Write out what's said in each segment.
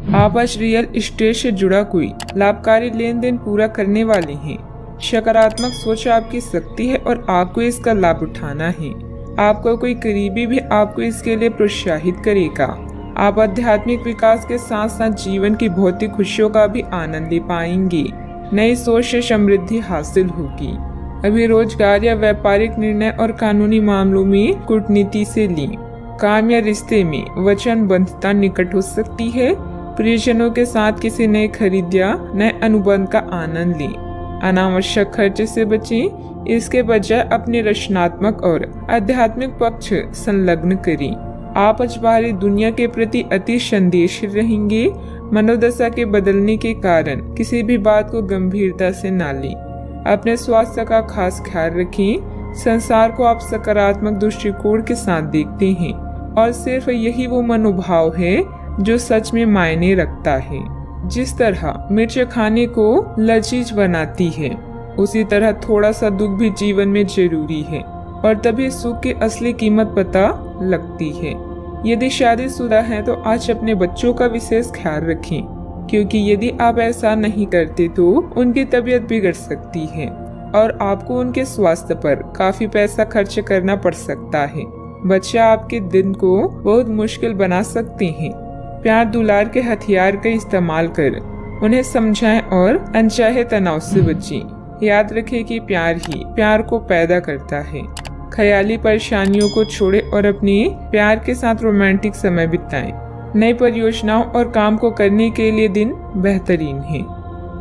आप आज real estate से जुड़ा कोई लाभकारी लेन देन पूरा करने वाले हैं। सकारात्मक सोच आपकी शक्ति है और आपको इसका लाभ उठाना है। आपका कोई करीबी भी आपको इसके लिए प्रोत्साहित करेगा। आप आध्यात्मिक विकास के साथ साथ जीवन की भौतिक खुशियों का भी आनंद ले पाएंगे। नई सोच से समृद्धि हासिल होगी। अभी रोजगार या व्यापारिक निर्णय और कानूनी मामलों में कूटनीति से लें। काम या रिश्ते में वचनबद्धता निकट हो सकती है। प्रियजनों के साथ किसी नए खरीद या नए अनुबंध का आनंद लें। अनावश्यक खर्च से बचें। इसके बजाय अपने रचनात्मक और आध्यात्मिक पक्ष संलग्न करें। आप आज बाहरी दुनिया के प्रति अति संवेदनशील रहेंगे। मनोदशा के बदलने के कारण किसी भी बात को गंभीरता से न लें। अपने स्वास्थ्य का खास ख्याल रखें। संसार को आप सकारात्मक दृष्टिकोण के साथ देखते हैं और सिर्फ यही वो मनोभाव है जो सच में मायने रखता है। जिस तरह मिर्च खाने को लजीज बनाती है, उसी तरह थोड़ा सा दुख भी जीवन में जरूरी है और तभी सुख की असली कीमत पता लगती है। यदि शादीशुदा हैं तो आज अपने बच्चों का विशेष ख्याल रखें, क्योंकि यदि आप ऐसा नहीं करते तो उनकी तबीयत बिगड़ सकती है और आपको उनके स्वास्थ्य पर काफी पैसा खर्च करना पड़ सकता है। बच्चे आपके दिन को बहुत मुश्किल बना सकते हैं। प्यार दुलार के हथियार का इस्तेमाल कर उन्हें समझाएं और अनचाहे तनाव से बचें। याद रखें कि प्यार ही प्यार को पैदा करता है। ख्याली परेशानियों को छोड़ें और अपने प्यार के साथ रोमांटिक समय बिताएं। नई परियोजनाओं और काम को करने के लिए दिन बेहतरीन है।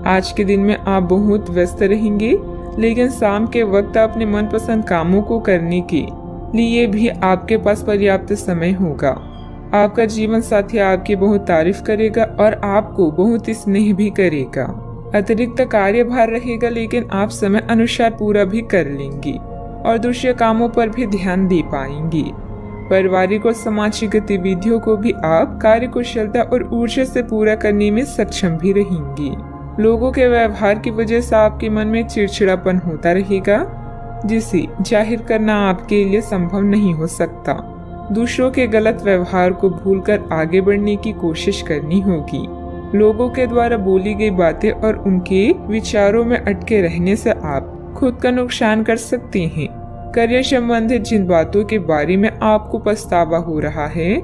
आज के दिन में आप बहुत व्यस्त रहेंगे, लेकिन शाम के वक्त अपने मनपसंद कामों को करने के लिए भी आपके पास पर्याप्त समय होगा। आपका जीवन साथी आपकी बहुत तारीफ करेगा और आपको बहुत स्नेह भी करेगा। अतिरिक्त कार्यभार रहेगा, लेकिन आप समय अनुसार पूरा भी कर लेंगे और दूसरे कामों पर भी ध्यान दे पाएंगे। पारिवारिक और सामाजिक गतिविधियों को भी आप कार्यकुशलता और ऊर्जा से पूरा करने में सक्षम भी रहेंगे। लोगों के व्यवहार की वजह से आपके मन में चिड़चिड़ापन होता रहेगा, जिसे जाहिर करना आपके लिए संभव नहीं हो सकता। दूसरों के गलत व्यवहार को भूलकर आगे बढ़ने की कोशिश करनी होगी। लोगों के द्वारा बोली गई बातें और उनके विचारों में अटके रहने से आप खुद का नुकसान कर सकते हैं। करियर संबंधित जिन बातों के बारे में आपको पछतावा हो रहा है,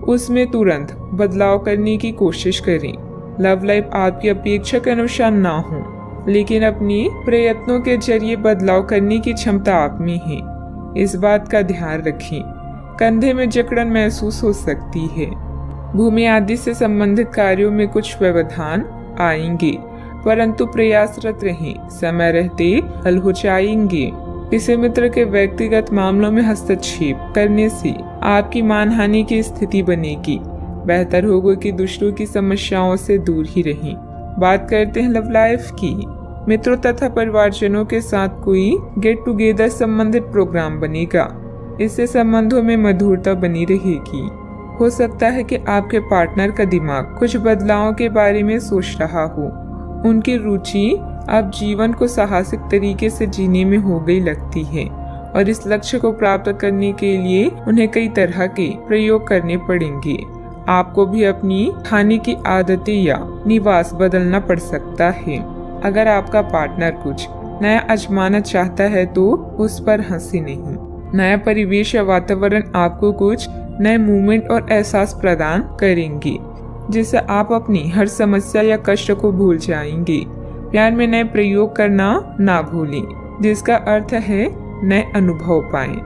उसमें तुरंत बदलाव करने की कोशिश करें। लव लाइफ आपकी अपेक्षा के अनुसार ना हो, लेकिन अपने प्रयत्नों के जरिए बदलाव करने की क्षमता आप में है। इस बात का ध्यान रखें। कंधे में जकड़न महसूस हो सकती है। भूमि आदि से संबंधित कार्यों में कुछ व्यवधान आएंगे, परंतु प्रयासरत रहें। समय रहते हल हो जाएंगे। किसी मित्र के व्यक्तिगत मामलों में हस्तक्षेप करने से आपकी मानहानि की स्थिति बनेगी। बेहतर होगा कि दूसरों की समस्याओं से दूर ही रहें। बात करते हैं लव लाइफ की। मित्रों तथा परिवारजनों के साथ कोई गेट टुगेदर संबंधित प्रोग्राम बनेगा। इससे संबंधों में मधुरता बनी रहेगी। हो सकता है कि आपके पार्टनर का दिमाग कुछ बदलावों के बारे में सोच रहा हो। उनकी रुचि अब जीवन को साहसिक तरीके से जीने में हो गई लगती है और इस लक्ष्य को प्राप्त करने के लिए उन्हें कई तरह के प्रयोग करने पड़ेंगे। आपको भी अपनी खाने की आदतें या निवास बदलना पड़ सकता है। अगर आपका पार्टनर कुछ नया आजमाना चाहता है तो उस पर हंसी नहीं। नया परिवेश या वातावरण आपको कुछ नए मूवमेंट और एहसास प्रदान करेंगे, जिससे आप अपनी हर समस्या या कष्ट को भूल जाएंगे। प्यार में नए प्रयोग करना ना भूलें, जिसका अर्थ है नए अनुभव पाएं।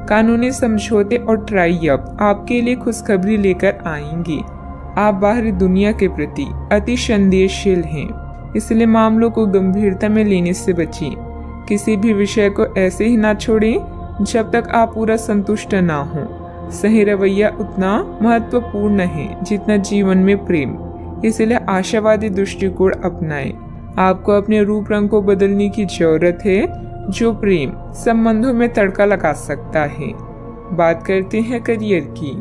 कानूनी समझौते और ट्राई अप आपके लिए खुशखबरी लेकर आएंगे। आप बाहरी दुनिया के प्रति अति संवेदनशील हैं, इसलिए मामलों को गंभीरता में लेने से बचें। किसी भी विषय को ऐसे ही ना छोड़ें जब तक आप पूरा संतुष्ट ना हो। सही रवैया उतना महत्वपूर्ण है जितना जीवन में प्रेम, इसलिए आशावादी दृष्टिकोण अपनाएं। आपको अपने रूप रंग को बदलने की जरूरत है, जो प्रेम संबंधों में तड़का लगा सकता है। बात करते हैं करियर की।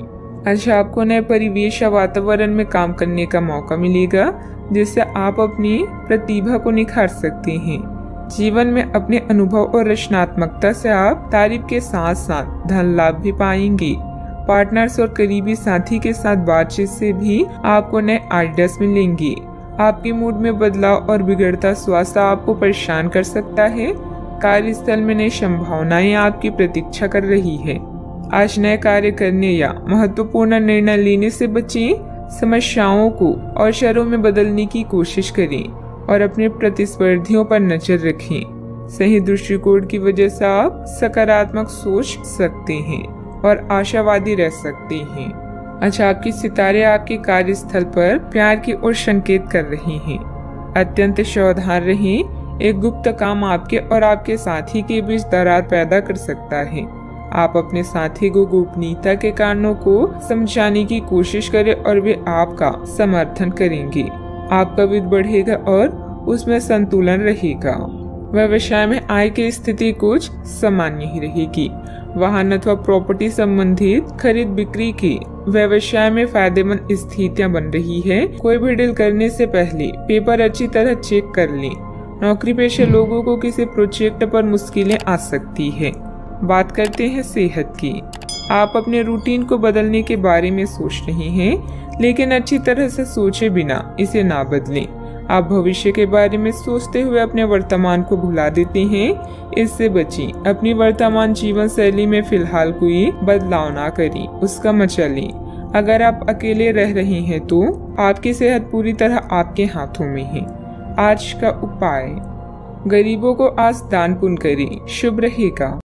आज आपको नए परिवेश या वातावरण में काम करने का मौका मिलेगा, जिससे आप अपनी प्रतिभा को निखार सकते हैं। जीवन में अपने अनुभव और रचनात्मकता से आप तारीफ के साथ साथ धन लाभ भी पाएंगे। पार्टनर्स और करीबी साथी के साथ बातचीत से भी आपको नए आइडियाज मिलेंगे। आपके मूड में बदलाव और बिगड़ता स्वास्थ्य आपको परेशान कर सकता है। कार्यस्थल में नई संभावनाएं आपकी प्रतीक्षा कर रही है। आज नए कार्य करने या महत्वपूर्ण निर्णय लेने से बचें। समस्याओं को अवसरों में बदलने की कोशिश करें और अपने प्रतिस्पर्धियों पर नजर रखें। सही दृष्टिकोण की वजह से आप सकारात्मक सोच सकते हैं और आशावादी रह सकते हैं। अच्छा, आपके सितारे आपके कार्यस्थल पर प्यार की ओर संकेत कर रहे हैं। अत्यंत सावधान रहें। एक गुप्त काम आपके और आपके साथी के बीच दरार पैदा कर सकता है। आप अपने साथी को गोपनीयता के कारणों को समझाने की कोशिश करें और वे आपका समर्थन करेंगे। आपका वित्त बढ़ेगा और उसमें संतुलन रहेगा। व्यवसाय में आय की स्थिति कुछ सामान्य ही रहेगी। वाहन अथवा प्रॉपर्टी संबंधित खरीद बिक्री की व्यवसाय में फायदेमंद स्थितियां बन रही है। कोई भी डील करने से पहले पेपर अच्छी तरह चेक कर लें। नौकरी पेशे लोगों को किसी प्रोजेक्ट पर मुश्किलें आ सकती है। बात करते हैं सेहत की। आप अपने रूटीन को बदलने के बारे में सोच रहे हैं, लेकिन अच्छी तरह से सोचे बिना इसे ना बदलें। आप भविष्य के बारे में सोचते हुए अपने वर्तमान को भुला देते हैं। इससे बचें। अपनी वर्तमान जीवन शैली में फिलहाल कोई बदलाव ना करें, उसका मजा लें। अगर आप अकेले रह रहे हैं तो आपकी सेहत पूरी तरह आपके हाथों में है। आज का उपाय, गरीबों को आज दान पुण्य करें, शुभ रहेगा।